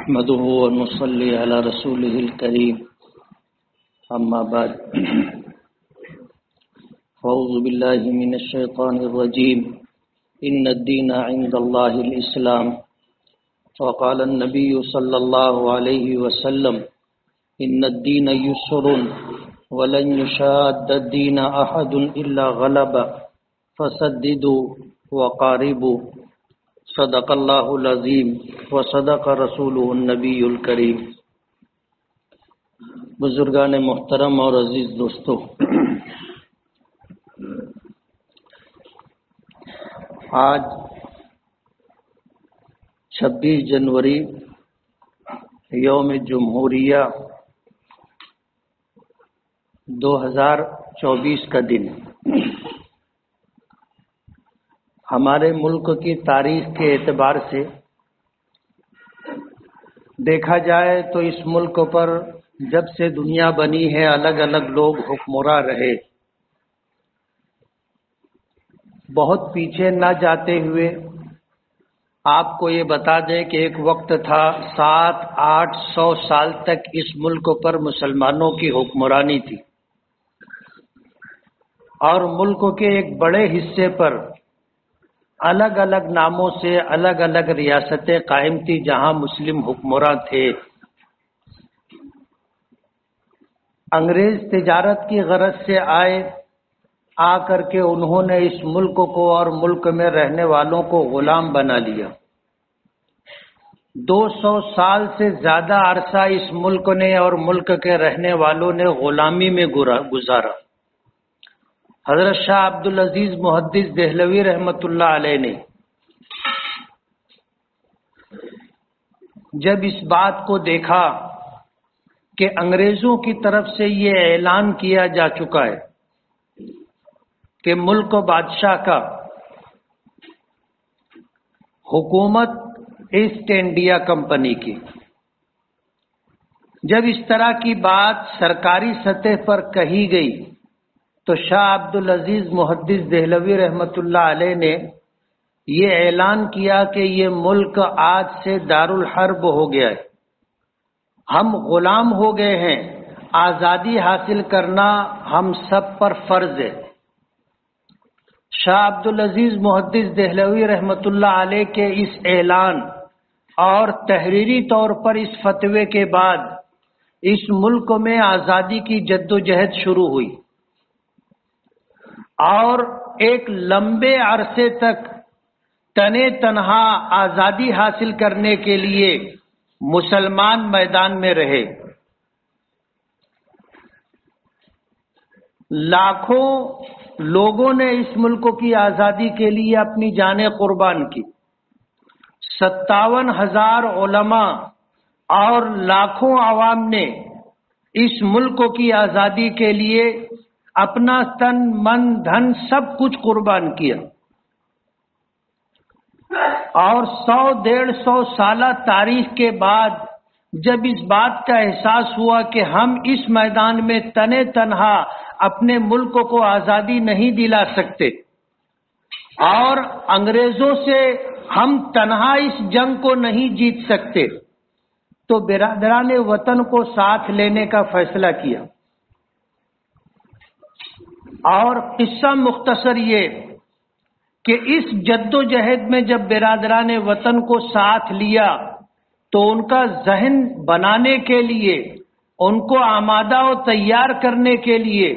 نحمده ونصلي على رسوله الكريم أما بعد أعوذ بالله من الشيطان الرجيم إن الدين عند الله الإسلام وقال النبي صلى الله عليه وسلم إن الدين يسر ولن يشاد الدين أحد إلا غلب فسددوا وقاربوا صدق اللہ العظیم وصدق رسولہ النبی الکریم۔ بزرگان محترم اور عزیز دوستو، آج 26 جنوری یوم جمہوریہ 2024 کا دن ہمارے ملک کی تاریخ کے اعتبار سے دیکھا جائے تو اس ملک پر جب سے دنیا بنی ہے الگ الگ لوگ حکمراں رہے۔ بہت پیچھے نہ جاتے ہوئے آپ کو یہ بتا دیں کہ ایک وقت تھا 700-800 سال تک اس ملک پر مسلمانوں کی حکمرانی تھی، اور ملک کے ایک بڑے حصے پر الگ الگ ناموں سے الگ الگ ریاستیں قائم تھی جہاں مسلم حکمراں تھے۔ انگریز تجارت کی غرض سے آ کر کے انہوں نے اس ملک کو اور ملک میں رہنے والوں کو غلام بنا لیا۔ 200 سال سے زیادہ عرصہ اس ملک نے اور ملک کے رہنے والوں نے غلامی میں گزارا۔ حضرت شاہ عبدالعزیز محدث دہلوی رحمۃ اللہ علیہ نے جب اس بات کو دیکھا کہ انگریزوں کی طرف سے یہ اعلان کیا جا چکا ہے کہ ملک بادشاہ کا حکومت ایسٹ انڈیا کمپنی کی، جب اس طرح کی بات سرکاری سطح پر کہی گئی تو شاہ عبدالعزیز محدث دہلوی رحمۃ اللہ علیہ نے یہ اعلان کیا کہ یہ ملک آج سے دارالحرب ہو گیا ہے، ہم غلام ہو گئے ہیں، آزادی حاصل کرنا ہم سب پر فرض ہے۔ شاہ عبدالعزیز محدث دہلوی رحمۃ اللہ علیہ کے اس اعلان اور تحریری طور پر اس فتوے کے بعد اس ملک میں آزادی کی جدوجہد شروع ہوئی، اور ایک لمبے عرصے تک تنے تنہا آزادی حاصل کرنے کے لیے مسلمان میدان میں رہے۔ لاکھوں لوگوں نے اس ملک کی آزادی کے لیے اپنی جانیں قربان کی۔ 57,000 علماء اور لاکھوں عوام نے اس ملک کی آزادی کے لیے اپنا تن من دھن سب کچھ قربان کیا، اور 100-150 سالہ تاریخ کے بعد جب اس بات کا احساس ہوا کہ ہم اس میدان میں تنے تنہا اپنے ملک کو آزادی نہیں دلا سکتے اور انگریزوں سے ہم تنہا اس جنگ کو نہیں جیت سکتے، تو برادران وطن کو ساتھ لینے کا فیصلہ کیا۔ اور قصہ مختصر یہ کہ اس جد و جہد میں جب برادران وطن کو ساتھ لیا تو ان کا ذہن بنانے کے لیے، ان کو آمادہ و تیار کرنے کے لیے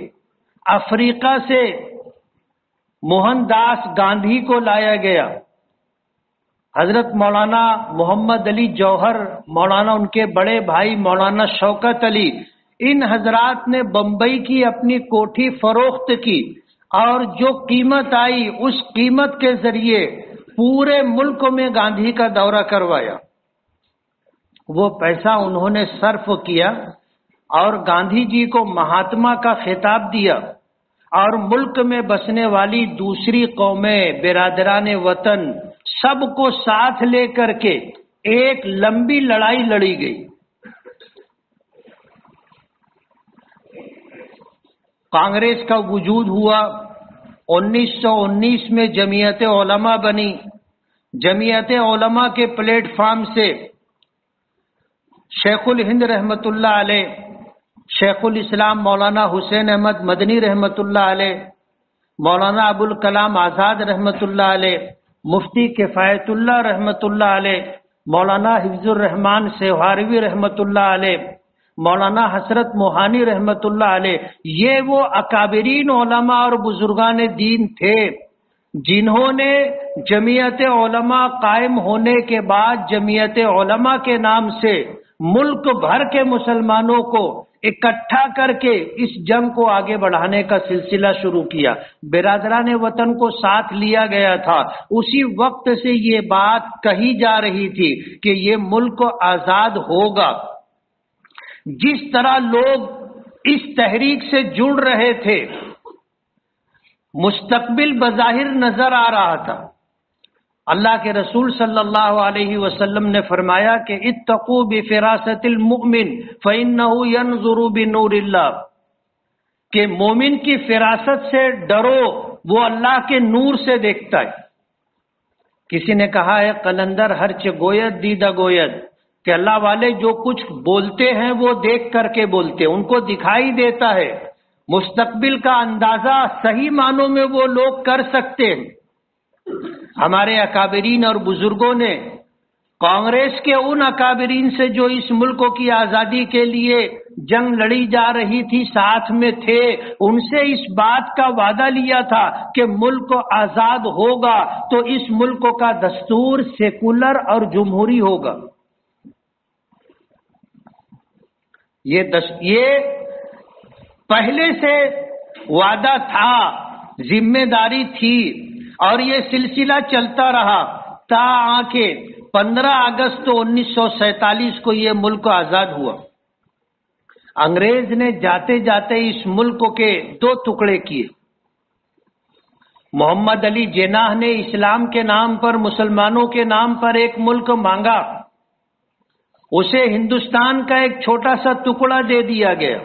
افریقہ سے موہن داس گاندھی کو لایا گیا۔ حضرت مولانا محمد علی جوہر، مولانا ان کے بڑے بھائی مولانا شوکت علی، ان حضرات نے بمبئی کی اپنی کوٹھی فروخت کی، اور جو قیمت آئی اس قیمت کے ذریعے پورے ملک میں گاندھی کا دورہ کروایا۔ وہ پیسہ انہوں نے صرف کیا اور گاندھی جی کو مہاتما کا خطاب دیا، اور ملک میں بسنے والی دوسری قومیں، برادران وطن، سب کو ساتھ لے کر کے ایک لمبی لڑائی لڑی گئی۔ کانگریس کا وجود ہوا، 1919 میں جمعیت علماء بنی، جمعیت علماء کے پلیٹ فارم سے شیخ الہند رحمۃ اللہ علیہ، شیخ الاسلام مولانا حسین احمد مدنی رحمۃ اللہ علیہ، مولانا ابوالکلام آزاد رحمۃ اللہ علیہ، مفتی کفایت اللہ رحمۃ اللہ علیہ، مولانا حفظ الرحمان سہاروی رحمۃ اللہ علیہ، مولانا حسرت موہانی رحمۃ اللہ علیہ، یہ وہ اکابرین علماء اور بزرگان دین تھے جنہوں نے جمعیت علماء قائم ہونے کے بعد جمعیت علماء کے نام سے ملک بھر کے مسلمانوں کو اکٹھا کر کے اس جنگ کو آگے بڑھانے کا سلسلہ شروع کیا۔ برادران وطن کو ساتھ لیا گیا تھا۔ اسی وقت سے یہ بات کہی جا رہی تھی کہ یہ ملک آزاد ہوگا۔ جس طرح لوگ اس تحریک سے جڑ رہے تھے، مستقبل بظاہر نظر آ رہا تھا۔ اللہ کے رسول صلی اللہ علیہ وسلم نے فرمایا کہ اتقوا بفراست المؤمن فإنه ينظر بنور اللہ، کہ مومن کی فراست سے ڈرو، وہ اللہ کے نور سے دیکھتا ہے۔ کسی نے کہا ہے قلندر ہرچ گوید دیدہ گوید، کہ اللہ والے جو کچھ بولتے ہیں وہ دیکھ کر کے بولتے ہیں، ان کو دکھائی دیتا ہے، مستقبل کا اندازہ صحیح معنوں میں وہ لوگ کر سکتے ہیں۔ ہمارے اکابرین اور بزرگوں نے کانگریس کے ان اکابرین سے جو اس ملک کی آزادی کے لیے جنگ لڑی جا رہی تھی ساتھ میں تھے، ان سے اس بات کا وعدہ لیا تھا کہ ملک آزاد ہوگا تو اس ملک کا دستور سیکولر اور جمہوری ہوگا۔ یہ پہلے سے وعدہ تھا، ذمہ داری تھی، اور یہ سلسلہ چلتا رہا تا کہ 15 اگست 1947 کو یہ ملک آزاد ہوا۔ انگریز نے جاتے جاتے اس ملک کے 2 ٹکڑے کیے۔ محمد علی جناح نے اسلام کے نام پر، مسلمانوں کے نام پر ایک ملک مانگا، اسے ہندوستان کا ایک چھوٹا سا ٹکڑا دے دیا گیا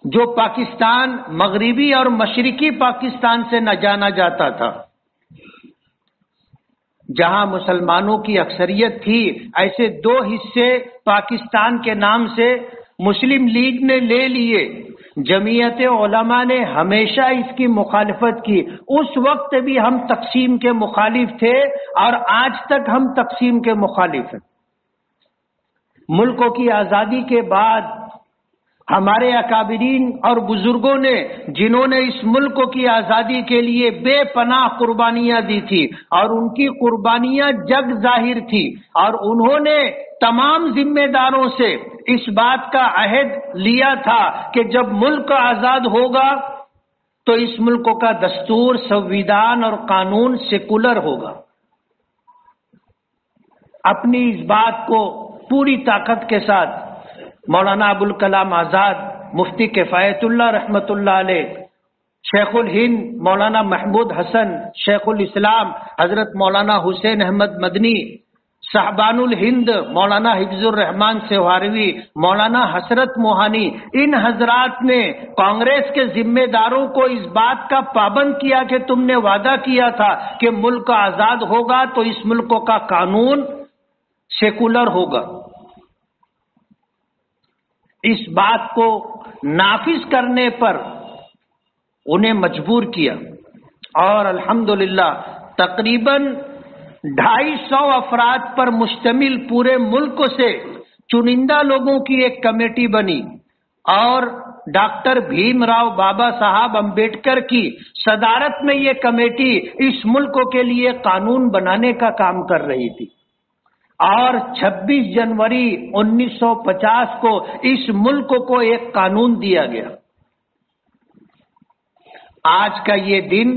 جو پاکستان، مغربی اور مشرقی پاکستان سے نہ جانا جاتا تھا۔ جہاں مسلمانوں کی اکثریت تھی، ایسے 2 حصے پاکستان کے نام سے مسلم لیگ نے لے لیے۔ جمعیت علماء نے ہمیشہ اس کی مخالفت کی۔ اس وقت بھی ہم تقسیم کے مخالف تھے اور آج تک ہم تقسیم کے مخالف ہیں۔ ملکوں کی آزادی کے بعد ہمارے اکابرین اور بزرگوں نے، جنہوں نے اس ملک کی آزادی کے لیے بے پناہ قربانیاں دی تھی، اور ان کی قربانیاں جگ ظاہر تھی، اور انہوں نے تمام ذمہ داروں سے اس بات کا عہد لیا تھا کہ جب ملک آزاد ہوگا تو اس ملک کا دستور، سنویدھان اور قانون سیکولر ہوگا۔ اپنی اس بات کو پوری طاقت کے ساتھ مولانا ابوالکلام آزاد، مفتی کفایت اللہ رحمۃ اللہ علیہ، شیخ الہند مولانا محمود حسن، شیخ الاسلام حضرت مولانا حسین احمد مدنی، صاحبان الہند مولانا حفظ الرحمان سہاروی، مولانا حسرت موہانی، ان حضرات نے کانگریس کے ذمہ داروں کو اس بات کا پابند کیا کہ تم نے وعدہ کیا تھا کہ ملک آزاد ہوگا تو اس ملک کا قانون سیکولر ہوگا۔ اس بات کو نافذ کرنے پر انہیں مجبور کیا، اور الحمدللہ تقریباً 250 افراد پر مشتمل پورے ملک سے چنندہ لوگوں کی ایک کمیٹی بنی، اور ڈاکٹر بھیم راؤ بابا صاحب امبیڈکر کی صدارت میں یہ کمیٹی اس ملک کے لیے قانون بنانے کا کام کر رہی تھی، اور 26 جنوری 1950 کو اس ملک کو ایک قانون دیا گیا۔ آج کا یہ دن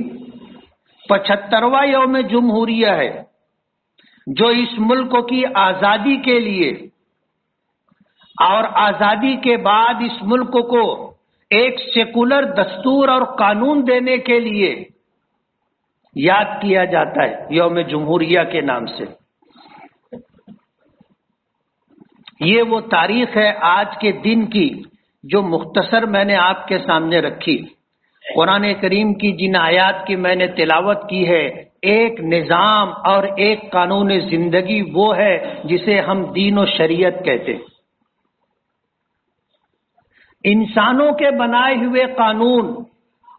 75واں یوم جمہوریہ ہے، جو اس ملک کی آزادی کے لیے اور آزادی کے بعد اس ملک کو ایک سیکولر دستور اور قانون دینے کے لیے یاد کیا جاتا ہے یوم جمہوریہ کے نام سے۔ یہ وہ تاریخ ہے آج کے دن کی جو مختصر میں نے آپ کے سامنے رکھی۔ قرآن کریم کی جن آیات کی میں نے تلاوت کی ہے، ایک نظام اور ایک قانون زندگی وہ ہے جسے ہم دین و شریعت کہتے ہیں۔ انسانوں کے بنائے ہوئے قانون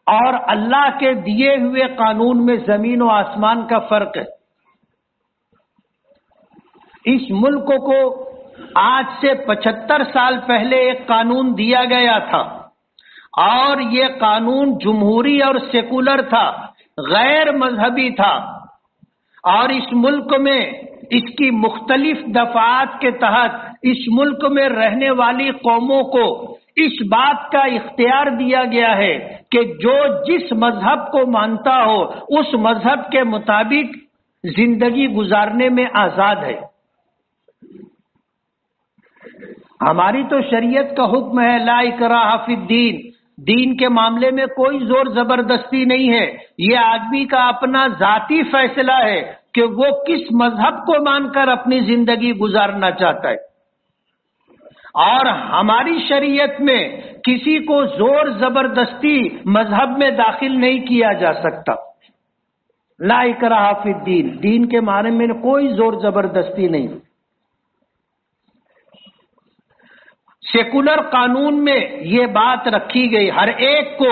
اور اللہ کے دیے ہوئے قانون میں زمین و آسمان کا فرق ہے۔ اس ملک کو آج سے 75 سال پہلے ایک قانون دیا گیا تھا، اور یہ قانون جمہوری اور سیکولر تھا، غیر مذہبی تھا، اور اس ملک میں اس کی مختلف دفعات کے تحت اس ملک میں رہنے والی قوموں کو اس بات کا اختیار دیا گیا ہے کہ جو جس مذہب کو مانتا ہو اس مذہب کے مطابق زندگی گزارنے میں آزاد ہے۔ ہماری تو شریعت کا حکم ہے لا اکراہ فی الدین، دین کے معاملے میں کوئی زور زبردستی نہیں ہے، یہ آدمی کا اپنا ذاتی فیصلہ ہے کہ وہ کس مذہب کو مان کر اپنی زندگی گزارنا چاہتا ہے، اور ہماری شریعت میں کسی کو زور زبردستی مذہب میں داخل نہیں کیا جا سکتا۔ لا اکراہ فی الدین، دین کے معنی میں کوئی زور زبردستی نہیں۔ سیکولر قانون میں یہ بات رکھی گئی، ہر ایک کو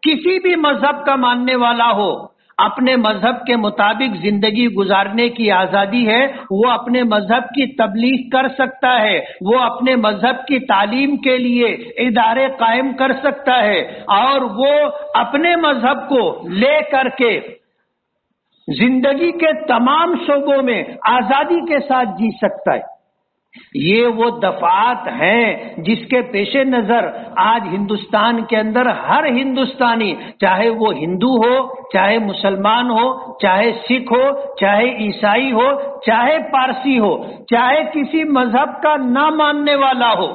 کسی بھی مذہب کا ماننے والا ہو اپنے مذہب کے مطابق زندگی گزارنے کی آزادی ہے، وہ اپنے مذہب کی تبلیغ کر سکتا ہے، وہ اپنے مذہب کی تعلیم کے لیے ادارے قائم کر سکتا ہے، اور وہ اپنے مذہب کو لے کر کے زندگی کے تمام شعبوں میں آزادی کے ساتھ جی سکتا ہے۔ یہ وہ دفعات ہیں جس کے پیش نظر آج ہندوستان کے اندر ہر ہندوستانی، چاہے وہ ہندو ہو، چاہے مسلمان ہو، چاہے سکھ ہو، چاہے عیسائی ہو، چاہے پارسی ہو، چاہے کسی مذہب کا نہ ماننے والا ہو،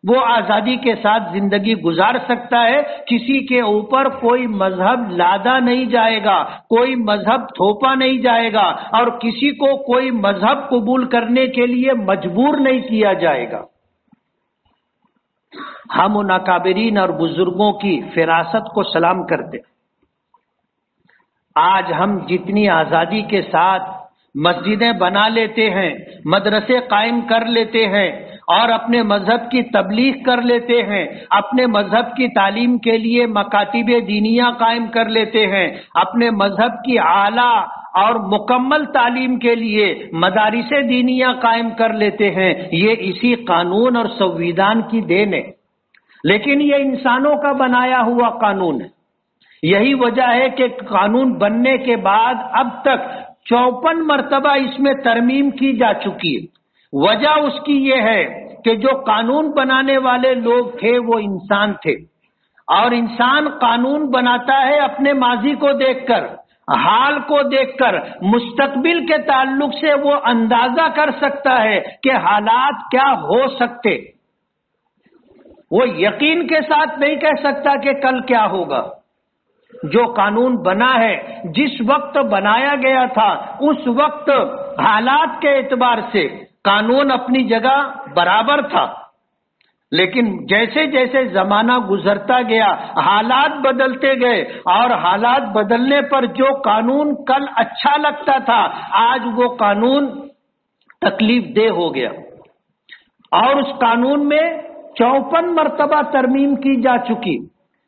وہ آزادی کے ساتھ زندگی گزار سکتا ہے۔ کسی کے اوپر کوئی مذہب لادا نہیں جائے گا، کوئی مذہب تھوپا نہیں جائے گا، اور کسی کو کوئی مذہب قبول کرنے کے لیے مجبور نہیں کیا جائے گا۔ ہم ان اکابرین اور بزرگوں کی فراست کو سلام کرتے۔ آج ہم جتنی آزادی کے ساتھ مسجدیں بنا لیتے ہیں، مدرسے قائم کر لیتے ہیں، اور اپنے مذہب کی تبلیغ کر لیتے ہیں، اپنے مذہب کی تعلیم کے لیے مکاتب دینیہ قائم کر لیتے ہیں، اپنے مذہب کی اعلیٰ اور مکمل تعلیم کے لیے مدارس دینیہ قائم کر لیتے ہیں، یہ اسی قانون اور سنویدھان کی دین ہے۔ لیکن یہ انسانوں کا بنایا ہوا قانون ہے۔ یہی وجہ ہے کہ قانون بننے کے بعد اب تک 54 مرتبہ اس میں ترمیم کی جا چکی ہے۔ وجہ اس کی یہ ہے کہ جو قانون بنانے والے لوگ تھے وہ انسان تھے، اور انسان قانون بناتا ہے اپنے ماضی کو دیکھ کر، حال کو دیکھ کر، مستقبل کے تعلق سے وہ اندازہ کر سکتا ہے کہ حالات کیا ہو سکتے۔ وہ یقین کے ساتھ نہیں کہہ سکتا کہ کل کیا ہوگا۔ جو قانون بنا ہے، جس وقت بنایا گیا تھا اس وقت حالات کے اعتبار سے قانون اپنی جگہ برابر تھا، لیکن جیسے جیسے زمانہ گزرتا گیا حالات بدلتے گئے، اور حالات بدلنے پر جو قانون کل اچھا لگتا تھا آج وہ قانون تکلیف دہ ہو گیا، اور اس قانون میں 54 مرتبہ ترمیم کی جا چکی۔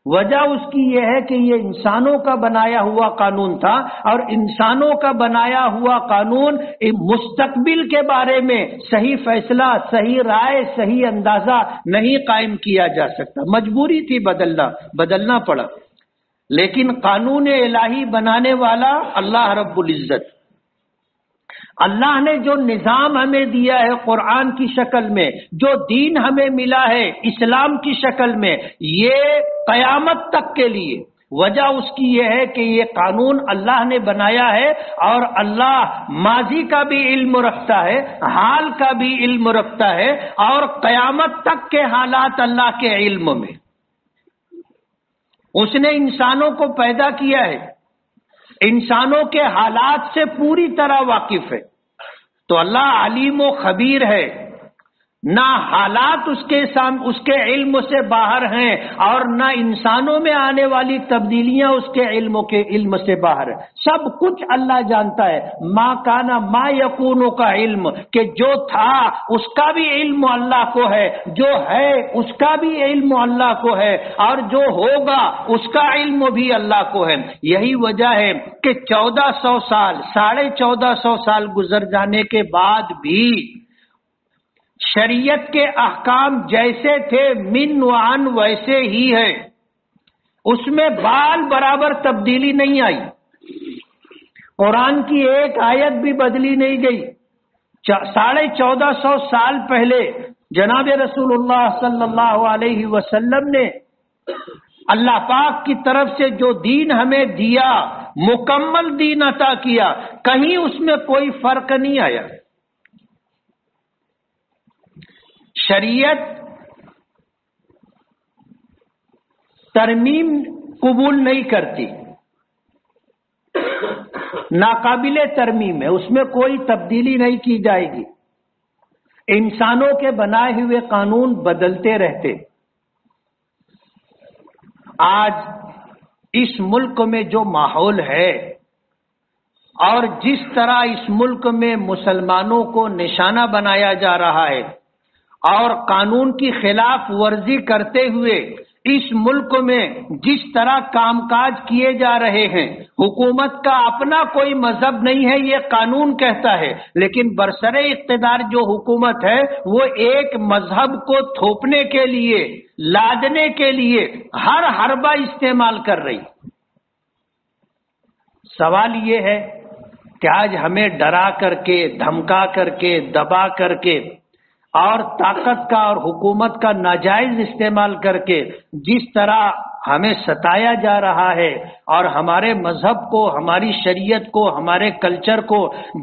وجہ اس کی یہ ہے کہ یہ انسانوں کا بنایا ہوا قانون تھا، اور انسانوں کا بنایا ہوا قانون مستقبل کے بارے میں صحیح فیصلہ، صحیح رائے، صحیح اندازہ نہیں قائم کیا جا سکتا۔ مجبوری تھی بدلنا پڑا، لیکن قانون الہی بنانے والا اللہ رب العزت۔ اللہ نے جو نظام ہمیں دیا ہے قرآن کی شکل میں، جو دین ہمیں ملا ہے اسلام کی شکل میں، یہ قیامت تک کے لیے۔ وجہ اس کی یہ ہے کہ یہ قانون اللہ نے بنایا ہے، اور اللہ ماضی کا بھی علم رکھتا ہے، حال کا بھی علم رکھتا ہے، اور قیامت تک کے حالات اللہ کے علم میں۔ اس نے انسانوں کو پیدا کیا ہے، انسانوں کے حالات سے پوری طرح واقف ہے، تو اللہ علیم و خبیر ہے۔ نہ حالات اس کے علم سے باہر ہیں اور نہ انسانوں میں آنے والی تبدیلیاں اس کے علم سے باہر ہیں. سب کچھ اللہ جانتا ہے. ما کانا ما یکونو کا علم، کہ جو تھا اس کا بھی علم اللہ کو ہے، جو ہے اس کا بھی علم اللہ کو ہے، اور جو ہوگا اس کا علم بھی اللہ کو ہے. یہی وجہ ہے کہ 1400 سال 1450 سال گزر جانے کے بعد بھی شریعت کے احکام جیسے تھے من و عن ویسے ہی ہے، اس میں بال برابر تبدیلی نہیں آئی. قرآن کی ایک آیت بھی بدلی نہیں گئی. 1450 سال پہلے جناب رسول اللہ صلی اللہ علیہ وسلم نے اللہ پاک کی طرف سے جو دین ہمیں دیا، مکمل دین عطا کیا، کہیں اس میں کوئی فرق نہیں آیا. شریعت ترمیم قبول نہیں کرتی، ناقابل ترمیم ہے، اس میں کوئی تبدیلی نہیں کی جائے گی. انسانوں کے بنائے ہوئے قانون بدلتے رہتے. آج اس ملک میں جو ماحول ہے اور جس طرح اس ملک میں مسلمانوں کو نشانہ بنایا جا رہا ہے اور قانون کی خلاف ورزی کرتے ہوئے اس ملک میں جس طرح کام کاج کیے جا رہے ہیں، حکومت کا اپنا کوئی مذہب نہیں ہے یہ قانون کہتا ہے، لیکن برسر اقتدار جو حکومت ہے وہ ایک مذہب کو تھوپنے کے لیے، لادنے کے لیے ہر حربہ استعمال کر رہی. سوال یہ ہے کہ آج ہمیں ڈرا کر کے، دھمکا کر کے، دبا کر کے اور طاقت کا اور حکومت کا ناجائز استعمال کر کے جس طرح ہمیں ستایا جا رہا ہے اور ہمارے مذہب کو، ہماری شریعت کو، ہمارے کلچر کو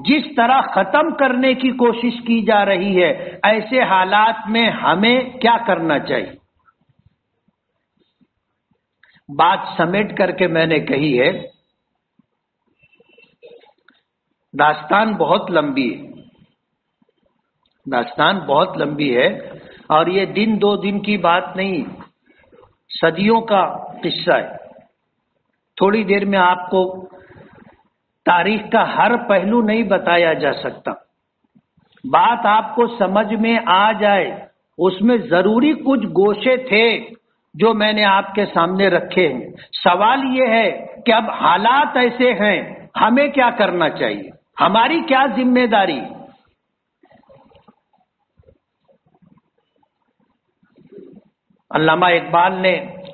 جس طرح ختم کرنے کی کوشش کی جا رہی ہے، ایسے حالات میں ہمیں کیا کرنا چاہیے؟ بات سمیٹ کر کے میں نے کہی ہے، داستان بہت لمبی ہے، داستان بہت لمبی ہے، اور یہ دن دو دن کی بات نہیں، صدیوں کا قصہ ہے. تھوڑی دیر میں آپ کو تاریخ کا ہر پہلو نہیں بتایا جا سکتا. بات آپ کو سمجھ میں آ جائے اس میں ضروری کچھ گوشے تھے جو میں نے آپ کے سامنے رکھے ہیں. سوال یہ ہے کہ اب حالات ایسے ہیں، ہمیں کیا کرنا چاہیے، ہماری کیا ذمہ داری؟ علامہ اقبال نے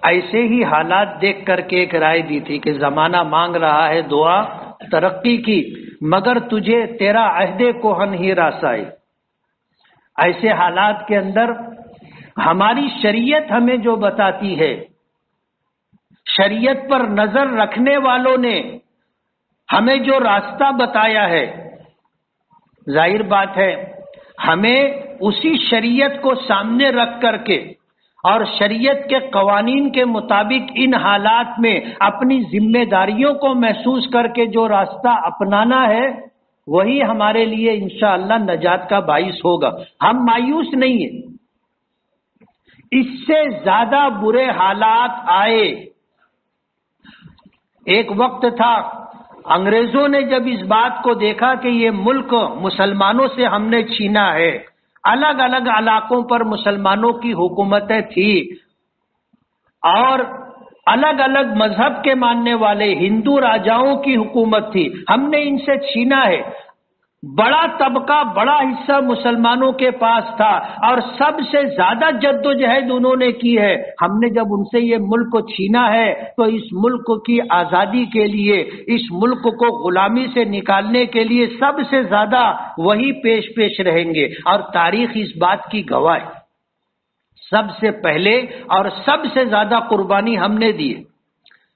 ایسے ہی حالات دیکھ کر کے ایک رائے دی تھی کہ زمانہ مانگ رہا ہے دعا ترقی کی، مگر تجھے تیرا عہد کوہن ہی راسائی. ایسے حالات کے اندر ہماری شریعت ہمیں جو بتاتی ہے، شریعت پر نظر رکھنے والوں نے ہمیں جو راستہ بتایا ہے، ظاہر بات ہے ہمیں اسی شریعت کو سامنے رکھ کر کے اور شریعت کے قوانین کے مطابق ان حالات میں اپنی ذمہ داریوں کو محسوس کر کے جو راستہ اپنانا ہے وہی ہمارے لیے انشاءاللہ نجات کا باعث ہوگا. ہم مایوس نہیں ہیں. اس سے زیادہ برے حالات آئے. ایک وقت تھا انگریزوں نے جب اس بات کو دیکھا کہ یہ ملک مسلمانوں سے ہم نے چھینا ہے، الگ الگ علاقوں پر مسلمانوں کی حکومتیں تھی اور الگ الگ مذہب کے ماننے والے ہندو راجاؤں کی حکومت تھی، ہم نے ان سے چھینا ہے. بڑا طبقہ، بڑا حصہ مسلمانوں کے پاس تھا اور سب سے زیادہ جد و جہد انہوں نے کی ہے. ہم نے جب ان سے یہ ملک کو چھینا ہے تو اس ملک کی آزادی کے لیے، اس ملک کو غلامی سے نکالنے کے لیے سب سے زیادہ وہی پیش رہیں گے. اور تاریخ اس بات کی گواہ ہے، سب سے پہلے اور سب سے زیادہ قربانی ہم نے دی.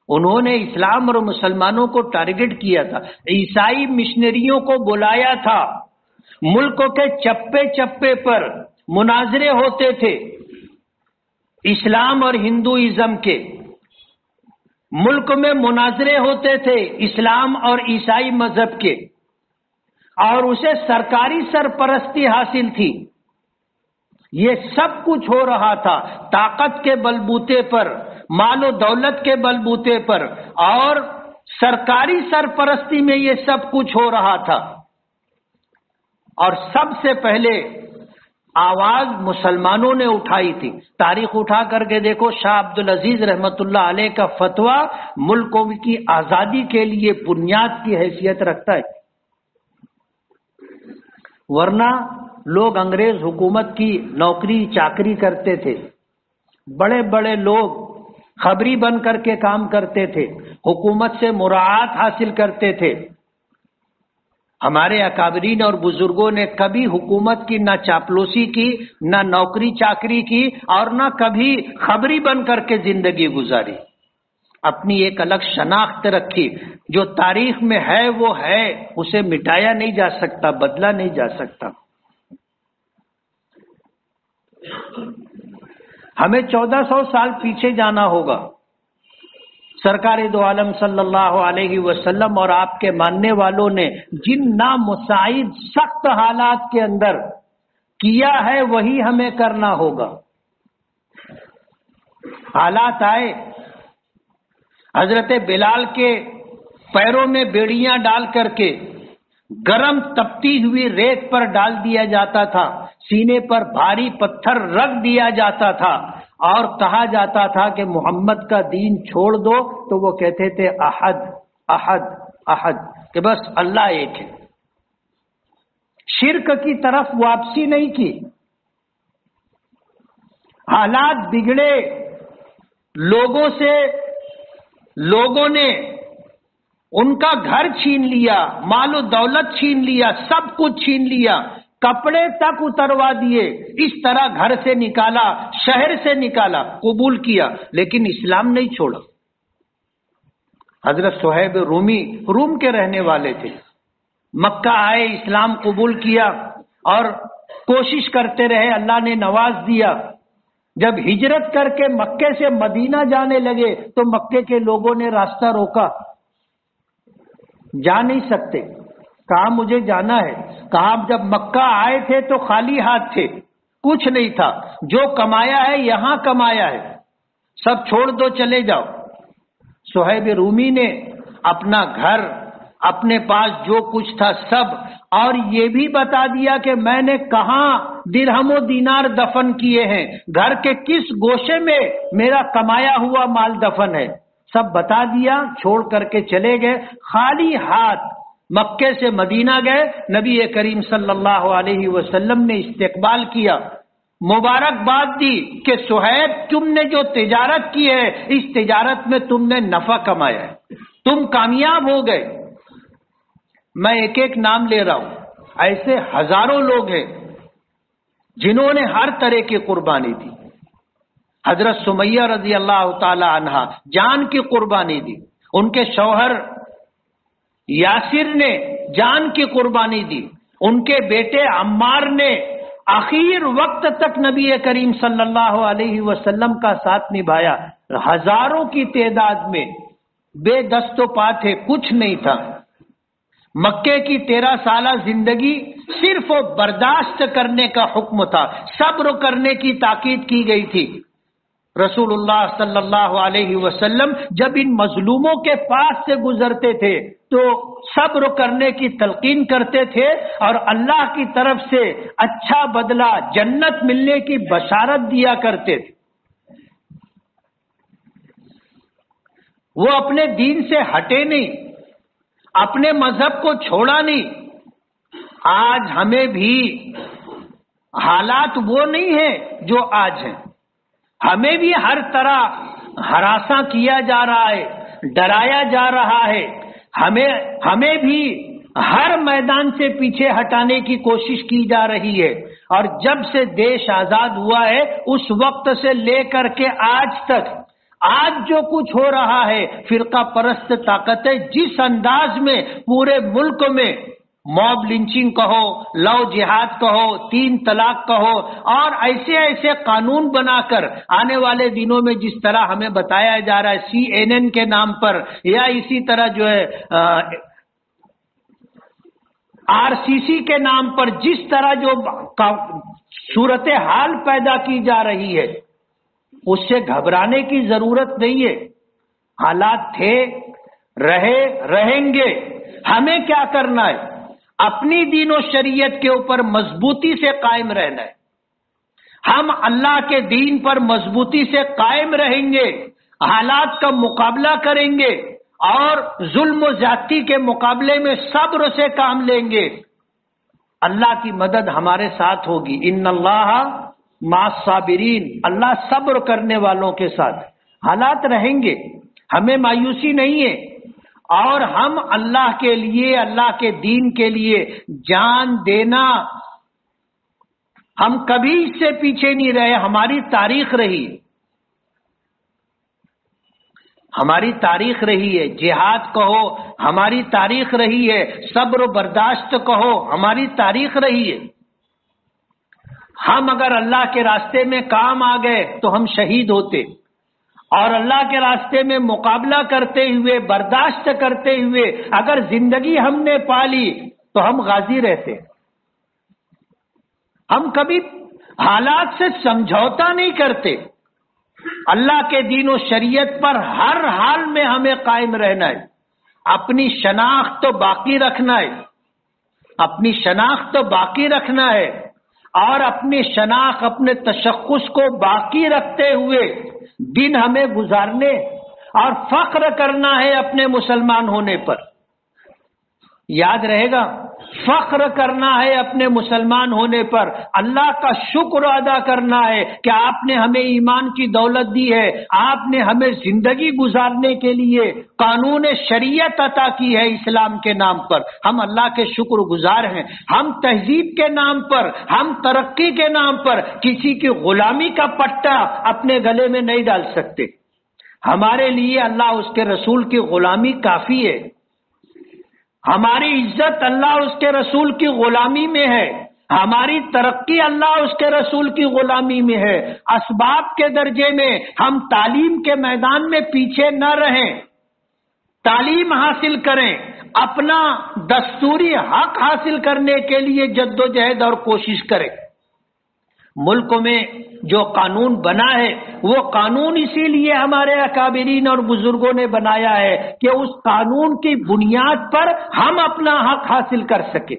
انہوں نے اسلام اور مسلمانوں کو ٹارگٹ کیا تھا، عیسائی مشنریوں کو بلایا تھا، ملک کے چپے چپے پر مناظرے ہوتے تھے اسلام اور ہندوازم کے، ملک میں مناظرے ہوتے تھے اسلام اور عیسائی مذہب کے، اور اسے سرکاری سرپرستی حاصل تھی. یہ سب کچھ ہو رہا تھا طاقت کے بلبوتے پر، مال و دولت کے بلبوتے پر، اور سرکاری سرپرستی میں یہ سب کچھ ہو رہا تھا۔ اور سب سے پہلے آواز مسلمانوں نے اٹھائی تھی۔ تاریخ اٹھا کر کے دیکھو، شاہ عبدالعزیز رحمت اللہ علیہ کا فتویٰ ملکوں کی آزادی کے لیے بنیاد کی حیثیت رکھتا ہے، ورنہ لوگ انگریز حکومت کی نوکری چاکری کرتے تھے، بڑے بڑے لوگ خبری بن کر کے کام کرتے تھے، حکومت سے مراعات حاصل کرتے تھے۔ ہمارے اکابرین اور بزرگوں نے کبھی حکومت کی نہ چاپلوسی کی، نہ نوکری چاکری کی، اور نہ کبھی خبری بن کر کے زندگی گزاری۔ اپنی ایک الگ شناخت رکھی، جو تاریخ میں ہے وہ ہے، اسے مٹایا نہیں جا سکتا، بدلا نہیں جا سکتا۔ ہمیں 1400 سال پیچھے جانا ہوگا۔ سرکار دو عالم صلی اللہ علیہ وسلم اور آپ کے ماننے والوں نے جن نامساعد سخت حالات کے اندر کیا ہے وہی ہمیں کرنا ہوگا۔ حالات آئے، حضرت بلال کے پیروں میں بیڑیاں ڈال کر کے گرم تپتی ہوئی ریت پر ڈال دیا جاتا تھا، سینے پر بھاری پتھر رکھ دیا جاتا تھا، اور کہا جاتا تھا کہ محمد کا دین چھوڑ دو، تو وہ کہتے تھے احد احد احد، کہ بس اللہ ایک ہے۔ شرک کی طرف واپسی نہیں کی۔ حالات بگڑے، لوگوں نے ان کا گھر چھین لیا، مال و دولت چھین لیا، سب کچھ چھین لیا، کپڑے تک اتروا دیے، اس طرح گھر سے نکالا، شہر سے نکالا، قبول کیا، لیکن اسلام نہیں چھوڑا۔ حضرت صہیب رومی روم کے رہنے والے تھے، مکہ آئے، اسلام قبول کیا اور کوشش کرتے رہے، اللہ نے نواز دیا۔ جب ہجرت کر کے مکے سے مدینہ جانے لگے تو مکے کے لوگوں نے راستہ روکا، جا نہیں سکتے، کہا مجھے جانا ہے۔ کہا جب مکہ آئے تھے تو خالی ہاتھ تھے، کچھ نہیں تھا، جو کمایا ہے یہاں کمایا ہے، سب چھوڑ دو، چلے جاؤ۔ صہیب رومی نے اپنا گھر، اپنے پاس جو کچھ تھا سب، اور یہ بھی بتا دیا کہ میں نے کہاں درہم و دینار دفن کیے ہیں، گھر کے کس گوشے میں میرا کمایا ہوا مال دفن ہے، سب بتا دیا، چھوڑ کر کے چلے گئے، خالی ہاتھ مکے سے مدینہ گئے۔ نبی کریم صلی اللہ علیہ وسلم نے استقبال کیا، مبارکباد دی کہ صہیب تم نے جو تجارت کی ہے، اس تجارت میں تم نے نفع کمایا ہے، تم کامیاب ہو گئے۔ میں ایک ایک نام لے رہا ہوں، ایسے ہزاروں لوگ ہیں جنہوں نے ہر طرح کی قربانی دی۔ حضرت سمیہ رضی اللہ تعالی عنہا جان کی قربانی دی، ان کے شوہر یاسر نے جان کی قربانی دی، ان کے بیٹے عمار نے آخر وقت تک نبی کریم صلی اللہ علیہ وسلم کا ساتھ نبھایا۔ ہزاروں کی تعداد میں بے دست و پا تھے، کچھ نہیں تھا۔ مکے کی 13 سالہ زندگی صرف برداشت کرنے کا حکم تھا، صبر کرنے کی تاکید کی گئی تھی۔ رسول اللہ صلی اللہ علیہ وسلم جب ان مظلوموں کے پاس سے گزرتے تھے تو صبر کرنے کی تلقین کرتے تھے، اور اللہ کی طرف سے اچھا بدلہ جنت ملنے کی بشارت دیا کرتے تھے۔ وہ اپنے دین سے ہٹے نہیں، اپنے مذہب کو چھوڑا نہیں۔ آج ہمیں بھی حالات وہ نہیں ہیں جو آج ہیں، ہمیں بھی ہر طرح ہراساں کیا جا رہا ہے، ڈرایا جا رہا ہے، ہمیں بھی ہر میدان سے پیچھے ہٹانے کی کوشش کی جا رہی ہے۔ اور جب سے دیش آزاد ہوا ہے اس وقت سے لے کر کے آج تک، آج جو کچھ ہو رہا ہے، فرقہ پرست طاقتیں جس انداز میں پورے ملک میں موب لنچنگ کہو، لو جہاد کہو، 3 طلاق کہو، اور ایسے قانون بنا کر آنے والے دنوں میں جس طرح ہمیں بتایا جا رہا ہے CNN کے نام پر، یا اسی طرح جو ہے RCC کے نام پر جس طرح جو صورتحال پیدا کی جا رہی ہے اس سے گھبرانے کی ضرورت نہیں ہے. حالات تھے، رہیں گے. ہمیں کیا کرنا ہے؟ اپنی دین و شریعت کے اوپر مضبوطی سے قائم رہنا ہے. ہم اللہ کے دین پر مضبوطی سے قائم رہیں گے، حالات کا مقابلہ کریں گے اور ظلم و زیادتی کے مقابلے میں صبر سے کام لیں گے. اللہ کی مدد ہمارے ساتھ ہوگی. ان اللہ مع الصابرین، اللہ صبر کرنے والوں کے ساتھ. حالات رہیں گے، ہمیں مایوسی نہیں ہے، اور ہم اللہ کے لیے، اللہ کے دین کے لیے جان دینا، ہم کبھی اس سے پیچھے نہیں رہے. ہماری تاریخ رہی، ہماری تاریخ رہی ہے. جہاد کہو ہماری تاریخ رہی ہے، صبر و برداشت کہو ہماری تاریخ رہی ہے. ہم اگر اللہ کے راستے میں کام آ گئے تو ہم شہید ہوتے، اور اللہ کے راستے میں مقابلہ کرتے ہوئے، برداشت کرتے ہوئے اگر زندگی ہم نے پالی تو ہم غازی رہتے. ہم کبھی حالات سے سمجھوتا نہیں کرتے. اللہ کے دین و شریعت پر ہر حال میں ہمیں قائم رہنا ہے. اپنی شناخت تو باقی رکھنا ہے، اپنی شناخت تو باقی رکھنا ہے، اور اپنی شناخت، اپنے تشخص کو باقی رکھتے ہوئے دن ہمیں گزارنے اور فخر کرنا ہے اپنے مسلمان ہونے پر. یاد رہے گا، فخر کرنا ہے اپنے مسلمان ہونے پر. اللہ کا شکر ادا کرنا ہے کہ آپ نے ہمیں ایمان کی دولت دی ہے، آپ نے ہمیں زندگی گزارنے کے لیے قانون شریعت عطا کی ہے اسلام کے نام پر. ہم اللہ کے شکر گزار ہیں. ہم تہذیب کے نام پر، ہم ترقی کے نام پر کسی کی غلامی کا پٹا اپنے گلے میں نہیں ڈال سکتے. ہمارے لیے اللہ اس کے رسول کی غلامی کافی ہے. ہماری عزت اللہ اس کے رسول کی غلامی میں ہے. ہماری ترقی اللہ اس کے رسول کی غلامی میں ہے. اسباب کے درجے میں ہم تعلیم کے میدان میں پیچھے نہ رہیں، تعلیم حاصل کریں، اپنا دستوری حق حاصل کرنے کے لیے جدوجہد اور کوشش کریں. ملک میں جو قانون بنا ہے وہ قانون اسی لیے ہمارے اکابرین اور بزرگوں نے بنایا ہے کہ اس قانون کی بنیاد پر ہم اپنا حق حاصل کر سکیں.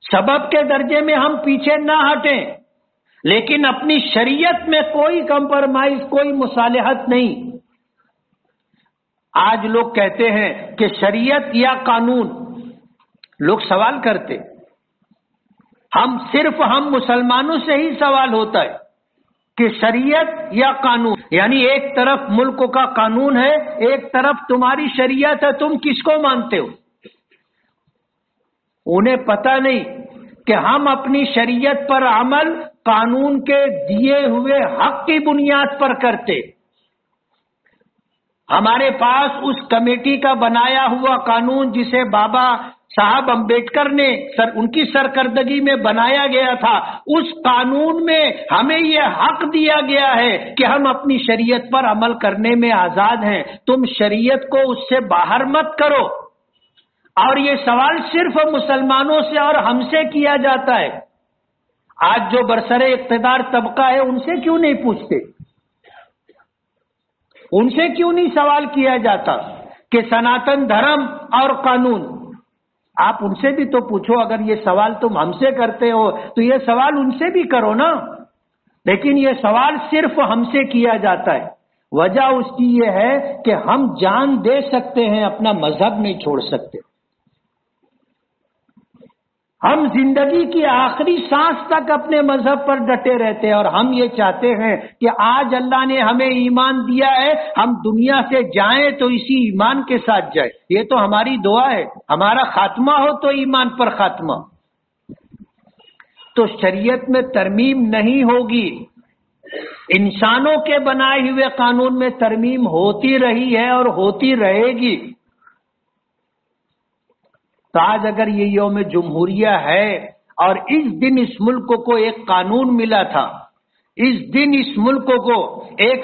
سبب کے درجے میں ہم پیچھے نہ ہٹیں، لیکن اپنی شریعت میں کوئی کمپرمائز، کوئی مصالحت نہیں. آج لوگ کہتے ہیں کہ شریعت یا قانون، لوگ سوال کرتے، ہم مسلمانوں سے ہی سوال ہوتا ہے کہ شریعت یا قانون، یعنی ایک طرف ملک کا قانون ہے، ایک طرف تمہاری شریعت ہے، تم کس کو مانتے ہو؟ انہیں پتہ نہیں کہ ہم اپنی شریعت پر عمل قانون کے دیے ہوئے حق کی بنیاد پر کرتے. ہمارے پاس اس کمیٹی کا بنایا ہوا قانون جسے بابا صاحب امبیڈکر نے ان کی سرکردگی میں بنایا گیا تھا، اس قانون میں ہمیں یہ حق دیا گیا ہے کہ ہم اپنی شریعت پر عمل کرنے میں آزاد ہیں. تم شریعت کو اس سے باہر مت کرو. اور یہ سوال صرف مسلمانوں سے اور ہم سے کیا جاتا ہے. آج جو برسر اقتدار طبقہ ہے ان سے کیوں نہیں پوچھتے؟ ان سے کیوں نہیں سوال کیا جاتا کہ سناتن دھرم اور قانون؟ آپ ان سے بھی تو پوچھو. اگر یہ سوال تم ہم سے کرتے ہو تو یہ سوال ان سے بھی کرو نا. لیکن یہ سوال صرف ہم سے کیا جاتا ہے. وجہ اس کی یہ ہے کہ ہم جان دے سکتے ہیں، اپنا مذہب نہیں چھوڑ سکتے. ہم زندگی کی آخری سانس تک اپنے مذہب پر ڈٹے رہتے ہیں، اور ہم یہ چاہتے ہیں کہ آج اللہ نے ہمیں ایمان دیا ہے، ہم دنیا سے جائیں تو اسی ایمان کے ساتھ جائیں. یہ تو ہماری دعا ہے، ہمارا خاتمہ ہو تو ایمان پر خاتمہ. تو شریعت میں ترمیم نہیں ہوگی. انسانوں کے بنائے ہوئے قانون میں ترمیم ہوتی رہی ہے اور ہوتی رہے گی. تو آج اگر یہ یوم جمہوریہ ہے اور اس دن اس ملک کو ایک قانون ملا تھا، اس دن اس ملک کو ایک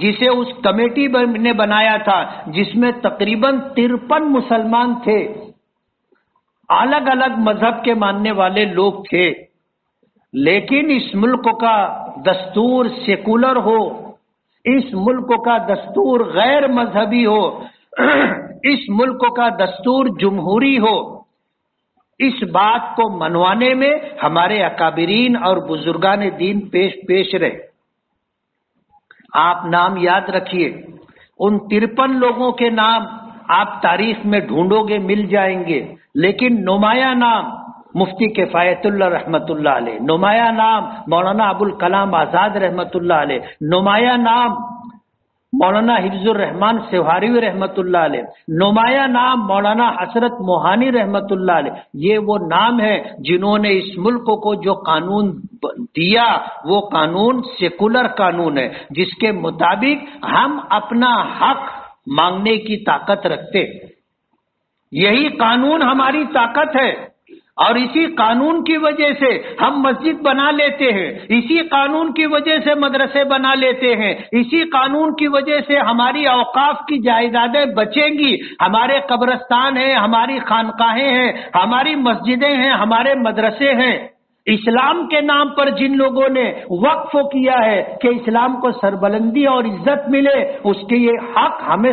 جسے اس کمیٹی نے بنایا تھا جس میں تقریباً 53 مسلمان تھے، الگ الگ مذہب کے ماننے والے لوگ تھے، لیکن اس ملک کا دستور سیکولر ہو، اس ملک کا دستور غیر مذہبی ہو، اس ملک کا دستور جمہوری ہو، اس بات کو منوانے میں ہمارے اکابرین اور بزرگان دین پیش رہے۔ آپ نام یاد رکھیے، ان 53 لوگوں کے نام آپ تاریخ میں ڈھونڈو گے مل جائیں گے، لیکن نمایاں نام مفتی کفایت اللہ رحمۃ اللہ علیہ، نمایاں نام مولانا ابوالکلام آزاد رحمۃ اللہ علیہ، نمایاں نام مولانا حفظ الرحمان سوہاروی رحمۃ اللہ علیہ، نمایاں نام مولانا حسرت موہانی رحمۃ اللہ علیہ۔ یہ وہ نام ہے جنہوں نے اس ملک کو جو قانون دیا وہ قانون سیکولر قانون ہے، جس کے مطابق ہم اپنا حق مانگنے کی طاقت رکھتے۔ یہی قانون ہماری طاقت ہے، اور اسی قانون کی وجہ سے ہم مسجد بنا لیتے ہیں، اسی قانون کی وجہ سے مدرسے بنا لیتے ہیں، اسی قانون کی وجہ سے ہماری اوقاف کی جائیدادیں بچیں گی، ہمارے قبرستان ہیں، ہماری خانقاہیں ہیں، ہماری مسجدیں ہیں، ہمارے مدرسے ہیں۔ اسلام کے نام پر جن لوگوں نے وقف کیا ہے کہ اسلام کو سربلندی اور عزت ملے، اس کے یہ حق ہمیں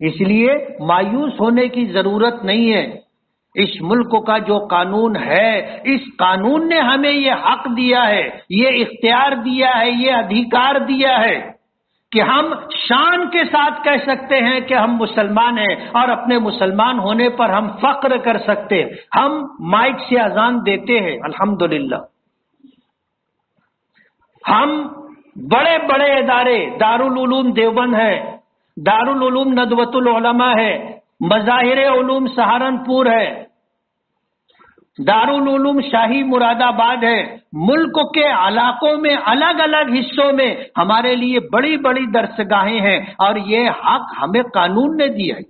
اس لیے مایوس ہونے کی ضرورت نہیں ہے۔ اس ملک کا جو قانون ہے، اس قانون نے ہمیں یہ حق دیا ہے، یہ اختیار دیا ہے، یہ ادھیکار دیا ہے کہ ہم شان کے ساتھ کہہ سکتے ہیں کہ ہم مسلمان ہیں، اور اپنے مسلمان ہونے پر ہم فخر کر سکتے ہیں۔ ہم مائک سے اذان دیتے ہیں الحمدللہ، ہم بڑے بڑے ادارے دارالعلوم دیوبند ہے، دارالعلوم ندوۃ العلماء ہے، مظاہر علوم سہارنپور ہے، دارالعلوم شاہی مراد آباد ہے، ملک کے علاقوں میں الگ الگ حصوں میں ہمارے لیے بڑی بڑی درسگاہیں ہیں، اور یہ حق ہمیں قانون نے دیا ہے۔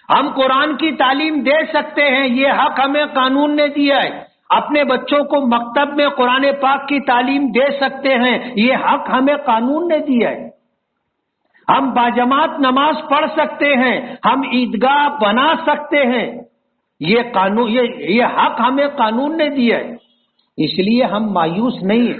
ہم قرآن کی تعلیم دے سکتے ہیں، یہ حق ہمیں قانون نے دیا ہے۔ اپنے بچوں کو مکتب میں قرآن پاک کی تعلیم دے سکتے ہیں، یہ حق ہمیں قانون نے دیا ہے۔ ہم باجماعت نماز پڑھ سکتے ہیں، ہم عیدگاہ بنا سکتے ہیں، یہ قانون یہ حق ہمیں قانون نے دیا ہے۔ اس لیے ہم مایوس نہیں ہیں،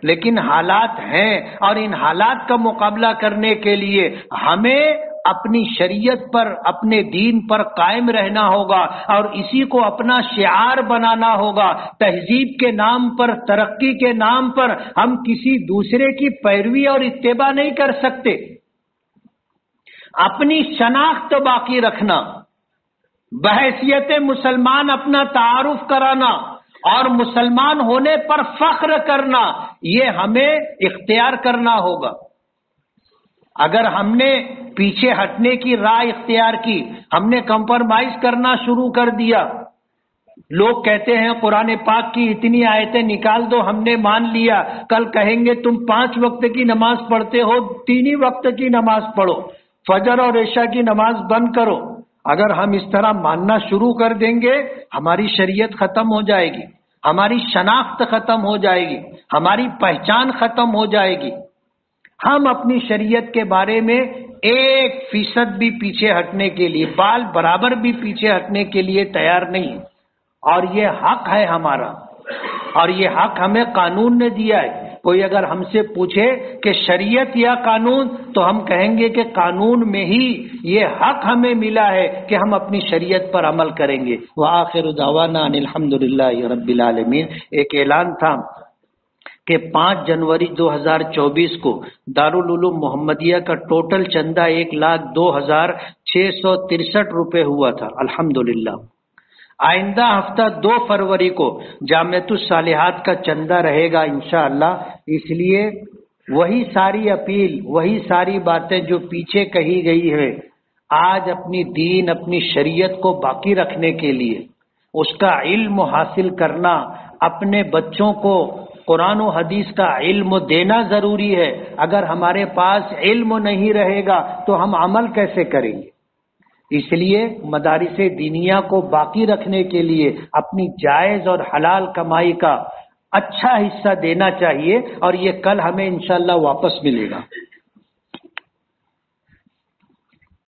لیکن حالات ہیں، اور ان حالات کا مقابلہ کرنے کے لیے ہمیں اپنی شریعت پر، اپنے دین پر قائم رہنا ہوگا، اور اسی کو اپنا شعار بنانا ہوگا۔ تہذیب کے نام پر، ترقی کے نام پر ہم کسی دوسرے کی پیروی اور اتباع نہیں کر سکتے۔ اپنی شناخت باقی رکھنا، بحیثیت مسلمان اپنا تعارف کرانا اور مسلمان ہونے پر فخر کرنا، یہ ہمیں اختیار کرنا ہوگا۔ اگر ہم نے پیچھے ہٹنے کی راہ اختیار کی، ہم نے کمپرمائز کرنا شروع کر دیا، لوگ کہتے ہیں قرآن پاک کی اتنی آیتیں نکال دو، ہم نے مان لیا، کل کہیں گے تم 5 وقت کی نماز پڑھتے ہو، 3 ہی وقت کی نماز پڑھو، فجر اور عشاء کی نماز بند کرو۔ اگر ہم اس طرح ماننا شروع کر دیں گے، ہماری شریعت ختم ہو جائے گی، ہماری شناخت ختم ہو جائے گی، ہماری پہچان ختم ہو جائے گی۔ ہم اپنی شریعت کے بارے میں 1% بھی پیچھے ہٹنے کے لیے، بال برابر بھی پیچھے ہٹنے کے لیے تیار نہیں، اور یہ حق ہے ہمارا، اور یہ حق ہمیں قانون نے دیا ہے۔ کوئی اگر ہم سے پوچھے کہ شریعت یا قانون، تو ہم کہیں گے کہ قانون میں ہی یہ حق ہمیں ملا ہے کہ ہم اپنی شریعت پر عمل کریں گے۔ وآخر دعوانا ان الحمدللہ رب العالمین۔ ایک اعلان تھا کہ 5 جنوری 2024 کو دارالعلوم محمدیہ کا ٹوٹل چندہ 1,02,663 روپے ہوا تھا الحمدللہ۔ آئندہ ہفتہ 2 فروری کو جامعۃ الصالحات کا چندہ رہے گا انشاءاللہ۔ اس لیے وہی ساری اپیل، وہی ساری باتیں جو پیچھے کہی گئی ہے، آج اپنی دین، اپنی شریعت کو باقی رکھنے کے لیے، اس کا علم حاصل کرنا، اپنے بچوں کو قرآن و حدیث کا علم دینا ضروری ہے۔ اگر ہمارے پاس علم نہیں رہے گا تو ہم عمل کیسے کریں گے؟ اس لیے مدارس دینیہ کو باقی رکھنے کے لیے اپنی جائز اور حلال کمائی کا اچھا حصہ دینا چاہیے، اور یہ کل ہمیں انشاءاللہ واپس ملے گا۔